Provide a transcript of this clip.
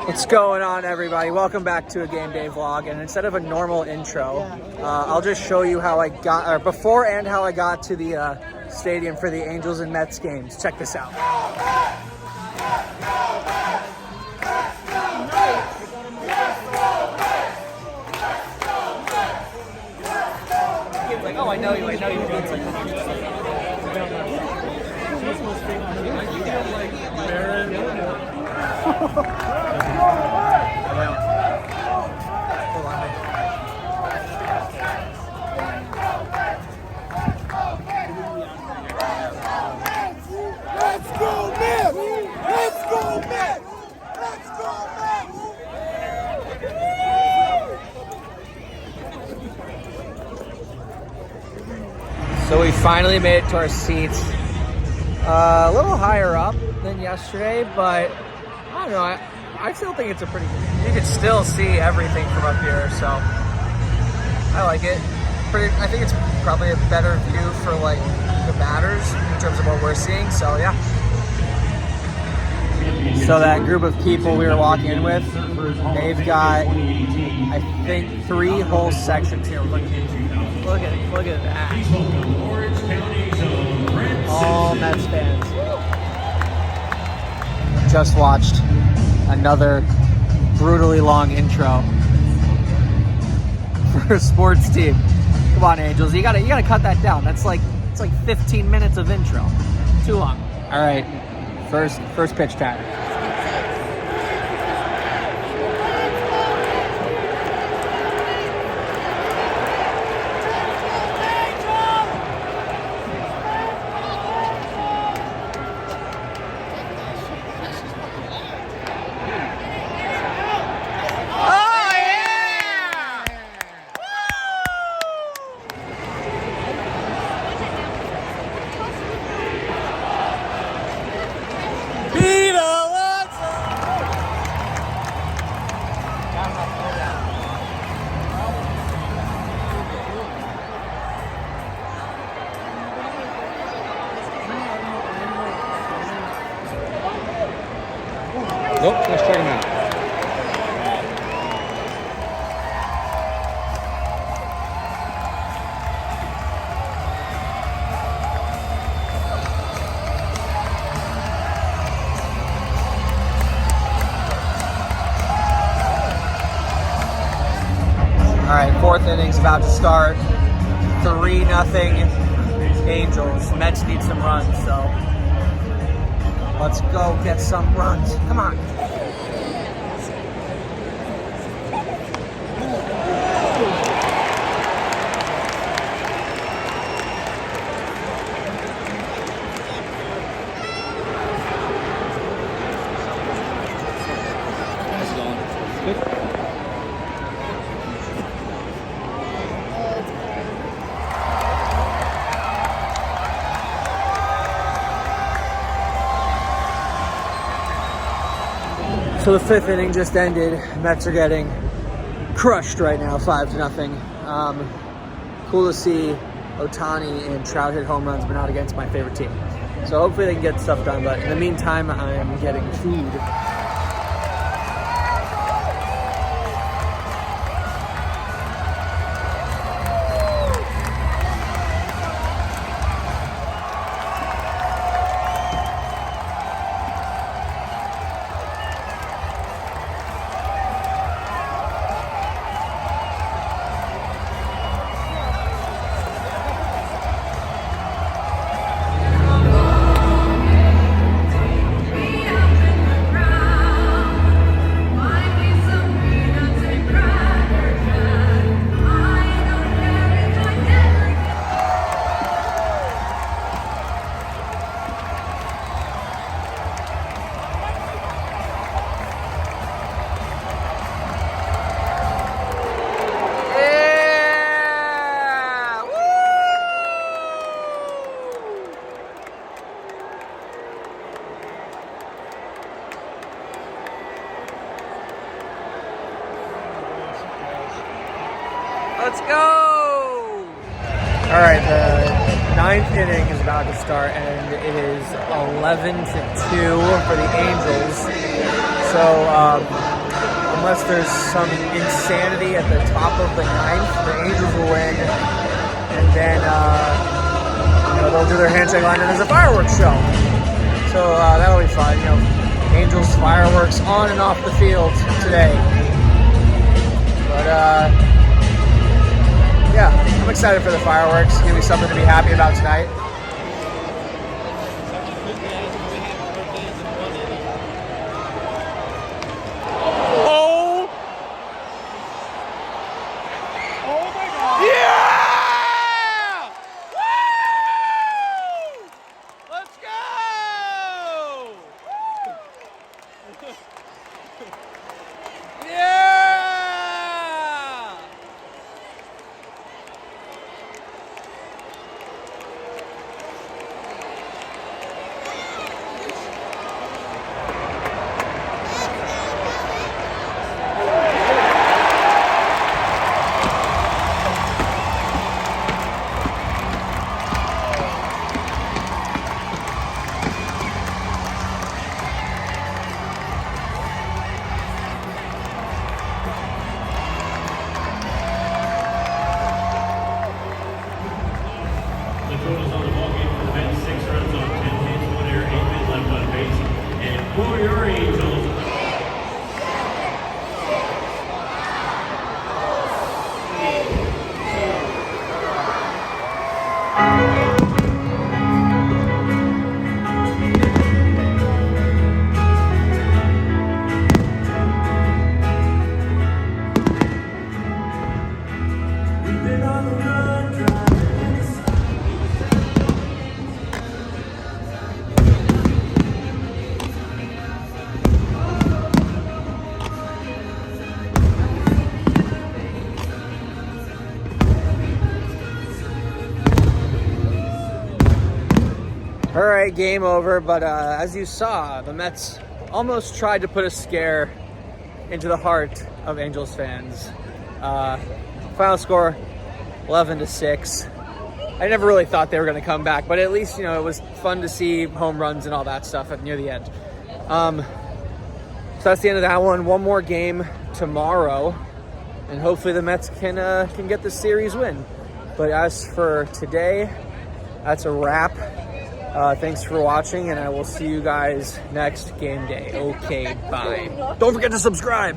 What's going on, everybody? Welcome back to a game day vlog. And instead of a normal intro, I'll just show you how I got, or before and how I got to the stadium for the Angels and Mets games. Check this out. Like, oh, I know you. So we finally made it to our seats. A little higher up than yesterday, but I don't know. I still think it's a pretty good. You can still see everything from up here, so I like it. I think it's probably a better view for like the batters in terms of what we're seeing. So yeah. So that group of people we were walking in with, they've got, I think, 3 whole sections here. Look at that. All Mets fans. Just watched another brutally long intro for a sports team. Come on, Angels, you gotta cut that down. It's like 15 minutes of intro. Too long. All right, first pitch time. Nope, let's check him out. All right, 4th inning's about to start. 3-0 Angels. Mets need some runs, so let's go get some runs. Come on. So the 5th inning just ended. Mets are getting crushed right now, 5-0. Cool to see Ohtani and Trout hit home runs, but not against my favorite team. So hopefully they can get stuff done. But in the meantime, I am getting food. Let's go! All right, the 9th inning is about to start, and it is 11-2 for the Angels. So unless there's some insanity at the top of the ninth, the Angels will win, and then they'll do their handshake line, and there's a fireworks show. So that'll be fun. Angels fireworks on and off the field today. But yeah, I'm excited for the fireworks. Give me something to be happy about tonight. All right, game over, but as you saw, the Mets almost tried to put a scare into the heart of Angels fans. Final score, 11-6. I never really thought they were going to come back, but at least, it was fun to see home runs and all that stuff near the end. So that's the end of that one. One more game tomorrow, and hopefully the Mets can get the series win. But as for today, that's a wrap. Thanks for watching, and I will see you guys next game day. Okay, bye. Don't forget to subscribe.